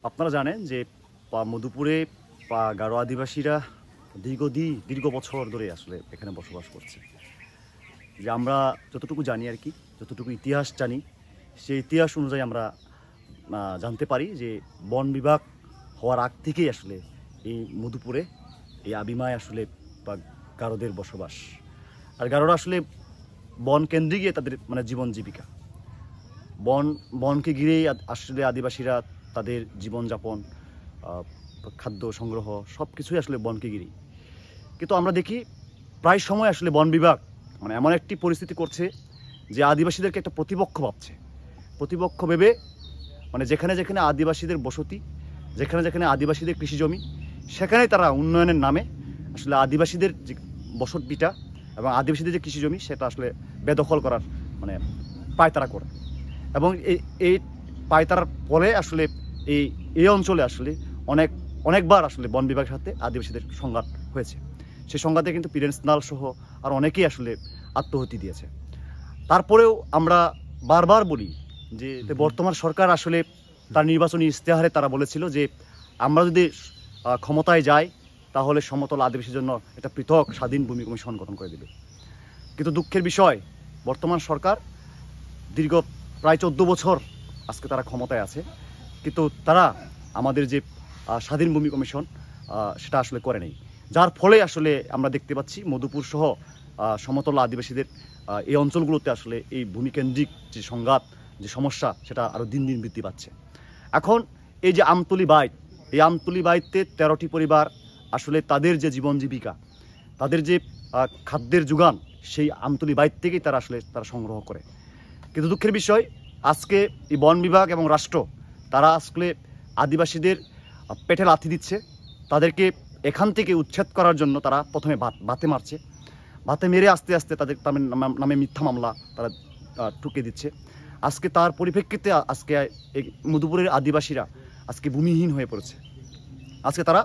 আপনারা জানেন যে মধুপুরে গারো আদিবাসীরা দীর্ঘ বছর ধরে আসলে এখানে বসবাস করছে। যে আমরা যতটুকু জানি আর কি, যতটুকু ইতিহাস জানি, সেই ইতিহাস অনুযায়ী আমরা জানতে পারি যে বন বিভাগ হওয়ার আগ থেকেই আসলে এই মধুপুরে এই আবিমায় আসলে গারোদের বসবাস। আর গারোরা আসলে বন কেন্দ্রে গিয়ে তাদের জীবন জীবিকা, বনকে ঘিরেই আসলে আদিবাসীরা তাদের জীবনযাপন, খাদ্য সংগ্রহ সব কিছুই আসলে বনকে ঘিরেই। কিন্তু আমরা দেখি প্রায় সময় আসলে বন বিভাগ এমন একটি পরিস্থিতি করছে যে আদিবাসীদেরকে একটা প্রতিপক্ষ ভাবছে। প্রতিপক্ষ ভেবে যেখানে যেখানে আদিবাসীদের বসতি, যেখানে যেখানে আদিবাসীদের কৃষি জমি, সেখানেই তারা উন্নয়নের নামে আসলে আদিবাসীদের যে বসত ভিটা এবং আদিবাসীদের যে কৃষি জমি সেটা আসলে বেদখল করার পায়তারা করে। এবং এই পায়তারার ফলে আসলে এই অঞ্চলে আসলে অনেকবার আসলে বন বিভাগের সাথে আদিবাসীদের সংঘাত হয়েছে। সেই সংঘাতে কিন্তু প্রিন্স নাল সহ আর অনেকেই আসলে আত্মহত্যা দিয়েছে। তারপরেও আমরা বারবার বলি যে বর্তমান সরকার আসলে তার নির্বাচনী ইশতেহারে তারা বলেছিল যে আমরা যদি ক্ষমতায় যাই তাহলে সমতল আদিবাসীর জন্য একটা পৃথক স্বাধীন ভূমি কমিশন গঠন করে দেবে। কিন্তু দুঃখের বিষয়, বর্তমান সরকার দীর্ঘ প্রায় 14 বছর আজকে তারা ক্ষমতায় আছে, কিন্তু তারা আমাদের যে স্বাধীন ভূমি কমিশন সেটা আসলে করে নেই। যার ফলে আসলে আমরা দেখতে পাচ্ছি মধুপুর সহ সমতল আদিবাসীদের এই অঞ্চলগুলোতে আসলে এই ভূমিকেন্দ্রিক যে সংঘাত, যে সমস্যা, সেটা আরও দিন দিন বৃদ্ধি পাচ্ছে। এখন এই যে আমতলী বাইট, এই আমতলী বাইতে 13টি পরিবার আসলে তাদের যে জীবন জীবিকা, তাদের যে খাদ্যের যোগান, সেই আমতলী বাইট থেকেই তারা সংগ্রহ করে। কিন্তু দুঃখের বিষয়, আজকে এই বন বিভাগ এবং রাষ্ট্র তারা আসলে আদিবাসীদের পেটে লাথি দিচ্ছে। তাদেরকে এখান থেকে উচ্ছেদ করার জন্য তারা প্রথমে বাতে মারছে, বাতে মেরে আস্তে আস্তে তাদের নামে মিথ্যা মামলা তারা ঠুকে দিচ্ছে। আজকে তার পরিপ্রেক্ষিতে আজকে এই মধুপুরের আদিবাসীরা আজকে ভূমিহীন হয়ে পড়েছে। আজকে তারা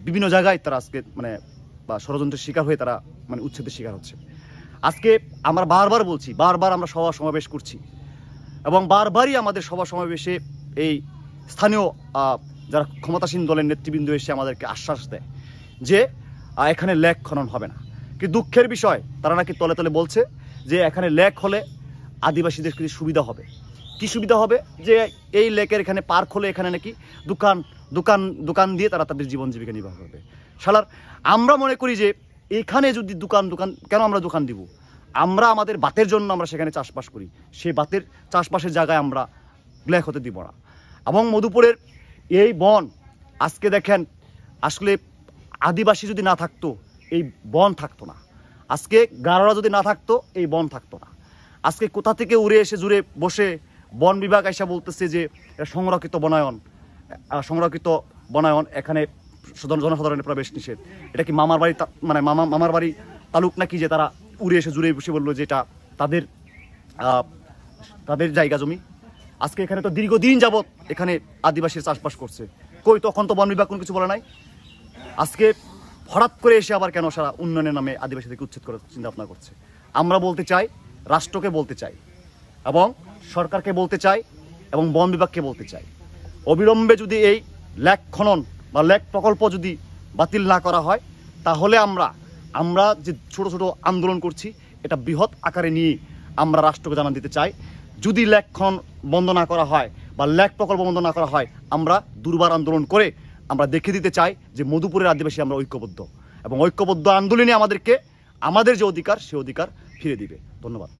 বিভিন্ন জায়গায় তারা আজকে ষড়যন্ত্রের শিকার হয়ে তারা উচ্ছেদের শিকার হচ্ছে। আজকে আমরা বারবার বলছি, বারবার আমরা সভা সমাবেশ করছি এবং বারবারই আমাদের সভা সমাবেশে এই স্থানীয় যারা ক্ষমতাসীন দলের নেতৃবৃন্দ এসে আমাদেরকে আশ্বাস দেয় যে এখানে লেক খনন হবে না। কিন্তু দুঃখের বিষয়, তারা নাকি তলে তলে বলছে যে এখানে লেক হলে আদিবাসীদের কিছু সুবিধা হবে। কি সুবিধা হবে? যে এই লেকের এখানে পার্ক হলে এখানে নাকি দোকান দিয়ে তারা তাদের জীবন জীবিকা নির্বাহ করবে। শালার, আমরা মনে করি যে এখানে যদি দোকান কেন আমরা দোকান দিব? আমরা আমাদের বাতের জন্য আমরা সেখানে চাষবাস করি, সেই বাতের চাষবাসের জায়গায় আমরা লেক হতে দিব না। এবং মধুপুরের এই বন আজকে দেখেন, আসলে আদিবাসী যদি না থাকতো এই বন থাকতো না। আজকে গারোরা যদি না থাকতো এই বন থাকতো না। আজকে কোথা থেকে উড়ে এসে জুড়ে বসে বন বিভাগ এসে বলতেছে যে সংরক্ষিত বনায়ন, এখানে জনসাধারণের প্রবেশ নিষেধ। এটা কি মামার বাড়ি মামার বাড়ি তালুক নাকি যে তারা উড়ে এসে জুড়ে বসে বললো যে এটা তাদের জায়গা জমি? আজকে এখানে তো দীর্ঘদিন যাবৎ এখানে আদিবাসীর চাষবাস করছে, কই তখন তো বন বিভাগ কোনো কিছু বলে নাই। আজকে হঠাৎ করে এসে আবার কেন সারা উন্নয়নের নামে আদিবাসীদেরকে উচ্ছেদ করার চিন্তা ভাবনা করছে? আমরা বলতে চাই, রাষ্ট্রকে বলতে চাই এবং সরকারকে বলতে চাই এবং বন বিভাগকে বলতে চাই, অবিলম্বে যদি এই লেক খনন বা লেক প্রকল্প যদি বাতিল না করা হয়, তাহলে আমরা যে ছোট ছোট আন্দোলন করছি এটা বৃহৎ আকারে নিয়ে আমরা রাষ্ট্রকে জানান দিতে চাই। যদি লেক খনন বন্ধ না করা হয় বা লেক প্রকল্প বন্ধ না করা হয়, আমরা দুর্বার আন্দোলন করে আমরা দেখিয়ে দিতে চাই যে মধুপুরের আদিবাসী আমরা ঐক্যবদ্ধ, এবং ঐক্যবদ্ধ আন্দোলনে আমাদের যে অধিকার সে অধিকার ফিরে দিবে। ধন্যবাদ।